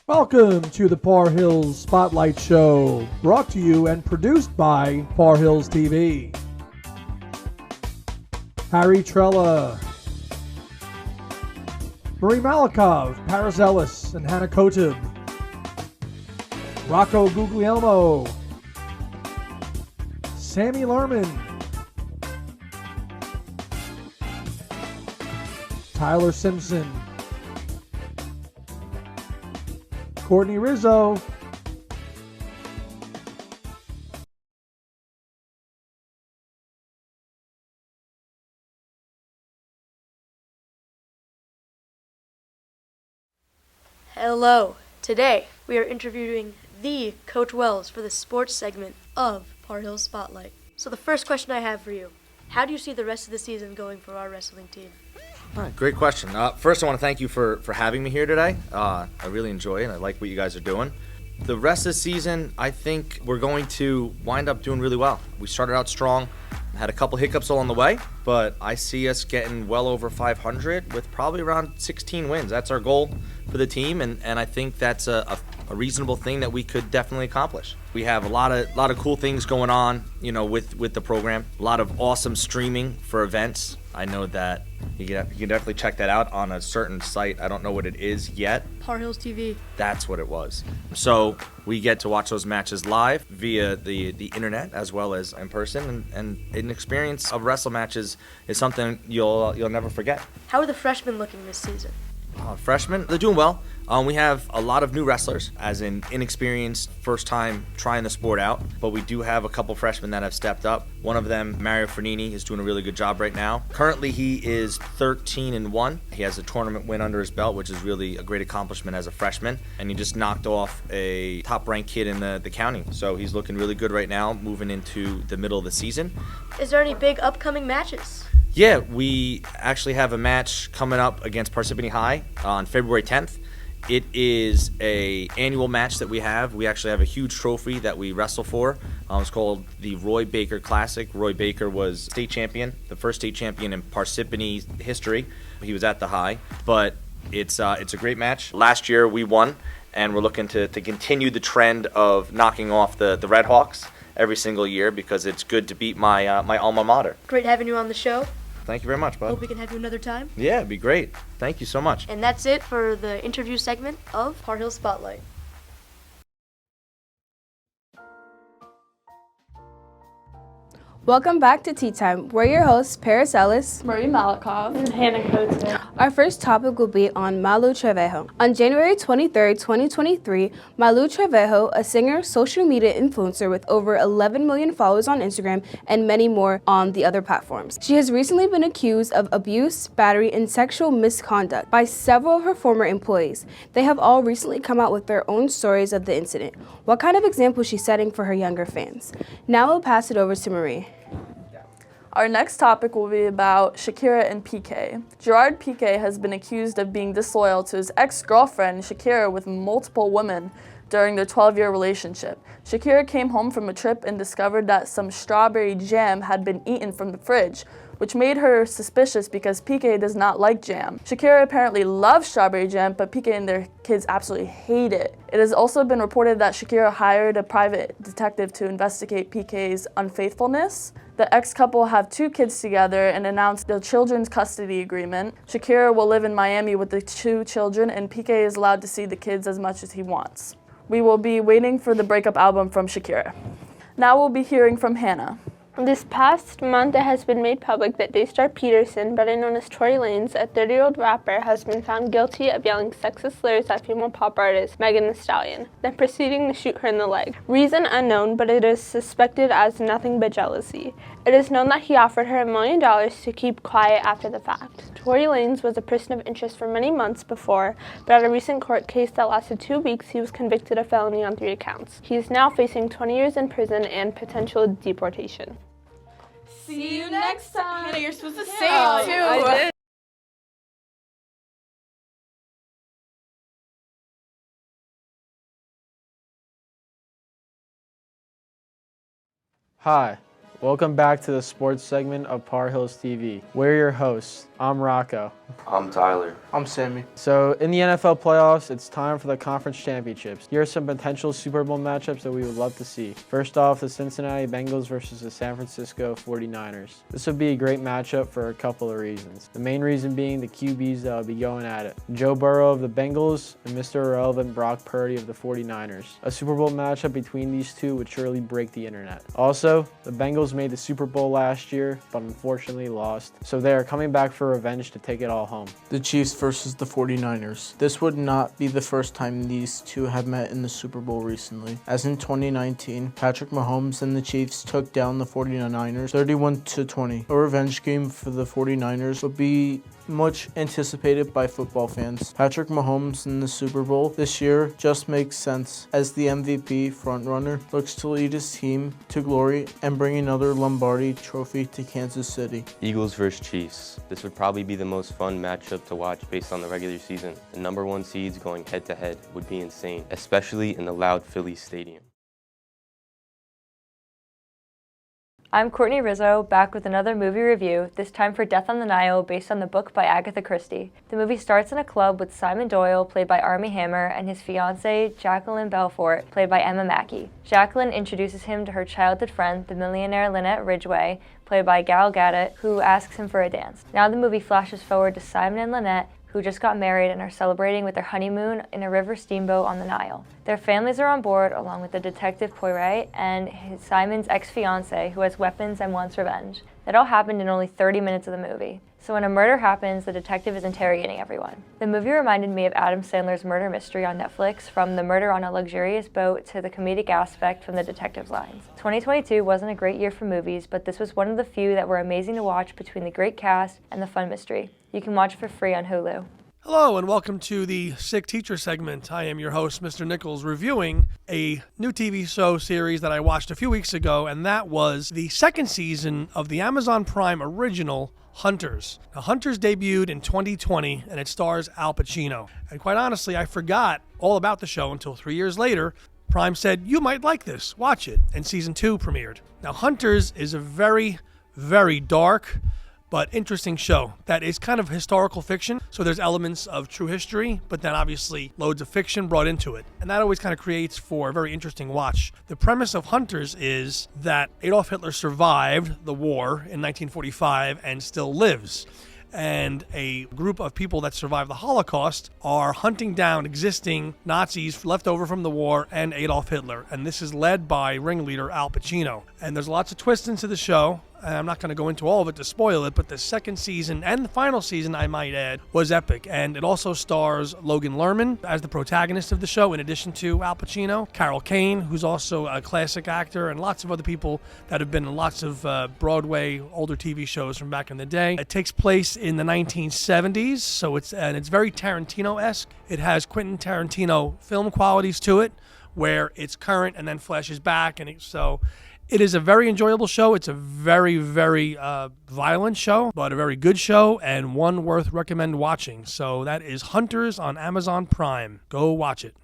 Welcome to the Par Hills Spotlight Show, brought to you and produced by Par Hills TV. Harry Trella, Marie Malikov, Paris Ellis, and Hannah Kotib. Rocco Guglielmo, Sammy Lerman, Tyler Simpson, Courtney Rizzo, Hello. Today we are interviewing the Coach Wells for the sports segment of Par Hills Spotlight. So the first question I have for you, how do you see the rest of the season going for our wrestling team? All right, great question. First, I want to thank you for having me here today. I really enjoy it. I like what you guys are doing. The rest of the season, I think we're going to wind up doing really well. We started out strong, had a couple hiccups along the way, but I see us getting well over 500 with probably around 16 wins. That's our goal for the team, and I think that's a reasonable thing that we could definitely accomplish. We have a lot of cool things going on, with the program. A lot of awesome streaming for events. I know that you can definitely check that out on a certain site. I don't know what it is yet. Par Hills TV. That's what it was. So we get to watch those matches live via the internet as well as in person, and an experience of wrestle matches is something you'll never forget. How are the freshmen looking this season? Freshmen, they're doing well. We have a lot of new wrestlers, as in inexperienced, first time trying the sport out, but we do have a couple freshmen that have stepped up. One of them, Mario Fernini, is doing a really good job right now. Currently, he is 13-1. He has a tournament win under his belt, which is really a great accomplishment as a freshman, and he just knocked off a top-ranked kid in the county. So he's looking really good right now, moving into the middle of the season. Is there any big upcoming matches? Yeah, we actually have a match coming up against Parsippany High on February 10th. It is a annual match that we have. We actually have a huge trophy that we wrestle for. It's called the Roy Baker Classic. Roy Baker was state champion, the first state champion in Parsippany history. He was at the high, but it's a great match. Last year we won, and we're looking to continue the trend of knocking off the Red Hawks every single year because it's good to beat my my alma mater. Great having you on the show. Thank you very much, bud. Hope we can have you another time. Yeah, it'd be great. Thank you so much. And that's it for the interview segment of Par Hills Spotlight. Welcome back to Tea Time. We're your hosts, Paris Ellis, Marie Malikov, and Hannah Kotib. Our first topic will be on Malu Trevejo. On January 23, 2023, Malu Trevejo, a singer, social media influencer with over 11 million followers on Instagram and many more on the other platforms. She has recently been accused of abuse, battery, and sexual misconduct by several of her former employees. They have all recently come out with their own stories of the incident. What kind of example is she setting for her younger fans? Now I'll pass it over to Marie. Our next topic will be about Shakira and Piqué. Gerard Piqué has been accused of being disloyal to his ex-girlfriend Shakira with multiple women during their 12-year relationship. Shakira came home from a trip and discovered that some strawberry jam had been eaten from the fridge, which made her suspicious because Piqué does not like jam. Shakira apparently loves strawberry jam, but Piqué and their kids absolutely hate it. It has also been reported that Shakira hired a private detective to investigate Piqué's unfaithfulness. The ex-couple have 2 kids together and announced the children's custody agreement. Shakira will live in Miami with the 2 children, and Piqué is allowed to see the kids as much as he wants. We will be waiting for the breakup album from Shakira. Now we'll be hearing from Hannah. This past month, it has been made public that Daystar Peterson, better known as Tory Lanez, a 30-year-old rapper, has been found guilty of yelling sexist slurs at female pop artist Megan Thee Stallion, then proceeding to shoot her in the leg. Reason unknown, but it is suspected as nothing but jealousy. It is known that he offered her $1 million to keep quiet after the fact. Tory Lanez was a person of interest for many months before, but at a recent court case that lasted 2 weeks, he was convicted of felony on 3 counts. He is now facing 20 years in prison and potential deportation. See you next time. Hannah, you're supposed to say Yeah, it too. I did. Hi, Welcome back to the sports segment of Par Hills TV. We're your hosts. I'm Rocco. I'm Tyler. I'm Sammy. So in the NFL playoffs, it's time for the conference championships. Here are some potential Super Bowl matchups that we would love to see. First off, the Cincinnati Bengals versus the San Francisco 49ers. This would be a great matchup for a couple of reasons. The main reason being the QBs that will be going at it. Joe Burrow of the Bengals and Mr. Irrelevant Brock Purdy of the 49ers. A Super Bowl matchup between these two would surely break the internet. Also, the Bengals made the Super Bowl last year, but unfortunately lost. So they are coming back for revenge to take it all home. The Chiefs versus the 49ers. This would not be the first time these two have met in the Super Bowl recently. As in 2019, Patrick Mahomes and the Chiefs took down the 49ers 31-20. A revenge game for the 49ers would be much anticipated by football fans. Patrick Mahomes in the Super Bowl this year just makes sense as the MVP frontrunner looks to lead his team to glory and bring another Lombardi trophy to Kansas City. Eagles versus Chiefs. This would probably be the most fun matchup to watch based on the regular season. The number 1 seeds going head to head would be insane, especially in the loud Phillies stadium. I'm Courtney Rizzo, back with another movie review, this time for Death on the Nile, based on the book by Agatha Christie. The movie starts in a club with Simon Doyle, played by Armie Hammer, and his fiancée, Jacqueline Belfort, played by Emma Mackey. Jacqueline introduces him to her childhood friend, the millionaire Lynette Ridgway, played by Gal Gadot, who asks him for a dance. Now the movie flashes forward to Simon and Lynette, who just got married and are celebrating with their honeymoon in a river steamboat on the Nile. Their families are on board, along with the detective Poirot and Simon's ex-fiancée, who has weapons and wants revenge. That all happened in only 30 minutes of the movie. So when a murder happens, the detective is interrogating everyone. The movie reminded me of Adam Sandler's murder mystery on Netflix, from the murder on a luxurious boat to the comedic aspect from the detective's lines. 2022 wasn't a great year for movies, but this was one of the few that were amazing to watch between the great cast and the fun mystery. You can watch it for free on Hulu. Hello and welcome to the Sick Teacher segment. I am your host, Mr. Nichols, reviewing a new TV show series that I watched a few weeks ago, and that was the second season of the Amazon Prime original Hunters. Now, Hunters debuted in 2020, and it stars Al Pacino. And quite honestly, I forgot all about the show until 3 years later. Prime said, "You might like this, watch it," and season 2 premiered. Now, Hunters is a very, very dark but interesting show that is kind of historical fiction. So there's elements of true history, but then obviously loads of fiction brought into it. And that always kind of creates for a very interesting watch. The premise of Hunters is that Adolf Hitler survived the war in 1945 and still lives. And a group of people that survived the Holocaust are hunting down existing Nazis left over from the war and Adolf Hitler. And this is led by ringleader Al Pacino. And there's lots of twists into the show. And I'm not going to go into all of it to spoil it, but the second season and the final season, I might add, was epic. And it also stars Logan Lerman as the protagonist of the show, in addition to Al Pacino, Carol Kane, who's also a classic actor, and lots of other people that have been in lots of Broadway older TV shows from back in the day. It takes place in the 1970s, so it's very Tarantino-esque. It has Quentin Tarantino film qualities to it, where it's current and then flashes back, and so it is a very enjoyable show. It's a very, very violent show, but a very good show and one worth recommend watching. So that is Hunters on Amazon Prime. Go watch it.